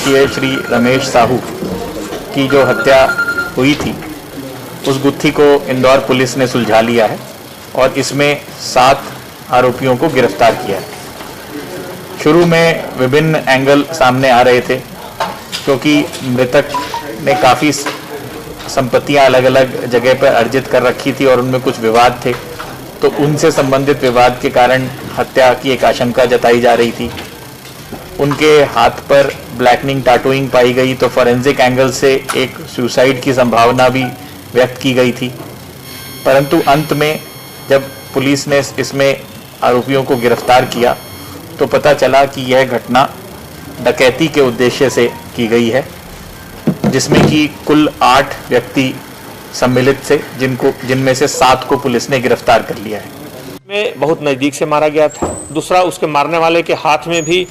वर्षीय श्री रमेश साहू की जो हत्या हुई थी, उस गुत्थी को इंदौर पुलिस ने सुलझा लिया है और इसमें 7 आरोपियों को गिरफ्तार किया है। शुरू में विभिन्न एंगल सामने आ रहे थे, क्योंकि मृतक ने काफ़ी संपत्तियां अलग अलग जगह पर अर्जित कर रखी थी और उनमें कुछ विवाद थे, तो उनसे संबंधित विवाद के कारण हत्या की एक आशंका जताई जा रही थी। उनके हाथ पर ब्लैकनिंग टैटूइंग पाई गई, तो फॉरेंसिक एंगल से एक सुसाइड की संभावना भी व्यक्त की गई थी। परंतु अंत में जब पुलिस ने इसमें आरोपियों को गिरफ्तार किया तो पता चला कि यह घटना डकैती के उद्देश्य से की गई है, जिसमें कि कुल 8 व्यक्ति सम्मिलित थे, जिनमें से 7 को पुलिस ने गिरफ्तार कर लिया है। में बहुत नज़दीक से मारा गया था। दूसरा, उसके मारने वाले के हाथ में भी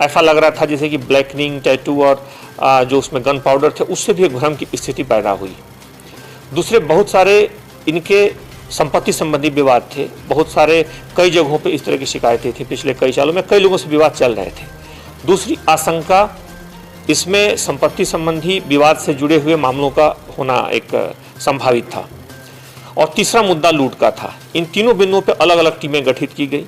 ऐसा लग रहा था जैसे कि ब्लैकनिंग टैटू और जो उसमें गन पाउडर थे, उससे भी एक भ्रम की स्थिति पैदा हुई। दूसरे, बहुत सारे इनके संपत्ति संबंधी विवाद थे। बहुत सारे कई जगहों पे इस तरह की शिकायतें थी। पिछले कई सालों में कई लोगों से विवाद चल रहे थे। दूसरी आशंका, इसमें संपत्ति संबंधी विवाद से जुड़े हुए मामलों का होना एक संभावित था। और तीसरा मुद्दा लूट का था। इन तीनों बिंदुओं पर अलग अलग टीमें गठित की गई।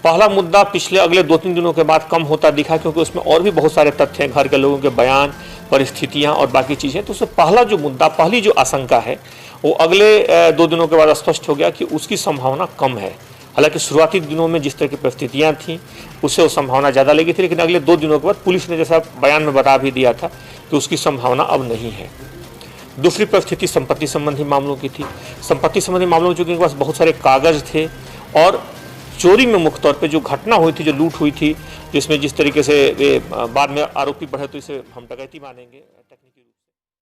पहला मुद्दा पिछले अगले 2-3 दिनों के बाद कम होता दिखा, क्योंकि उसमें और भी बहुत सारे तथ्य हैं, घर के लोगों के बयान, परिस्थितियां और बाकी चीज़ें। तो उसमें पहला जो मुद्दा, पहली जो आशंका है, वो अगले 2 दिनों के बाद स्पष्ट हो गया कि उसकी संभावना कम है। हालांकि शुरुआती दिनों में जिस तरह की परिस्थितियां थीं, उससे वो संभावना ज़्यादा लगी थी, लेकिन अगले 2 दिनों के बाद पुलिस ने जैसा बयान में बता भी दिया था कि उसकी संभावना अब नहीं है। दूसरी परिस्थिति संपत्ति संबंधी मामलों की थी। संपत्ति संबंधी मामलों में चूँकि इनके पास बहुत सारे कागज थे और चोरी में मुख्य तौर पे जो घटना हुई थी, जो लूट हुई थी, जिसमें जिस तरीके से वे बाद में आरोपी बढ़े, तो इसे हम डकैती मानेंगे।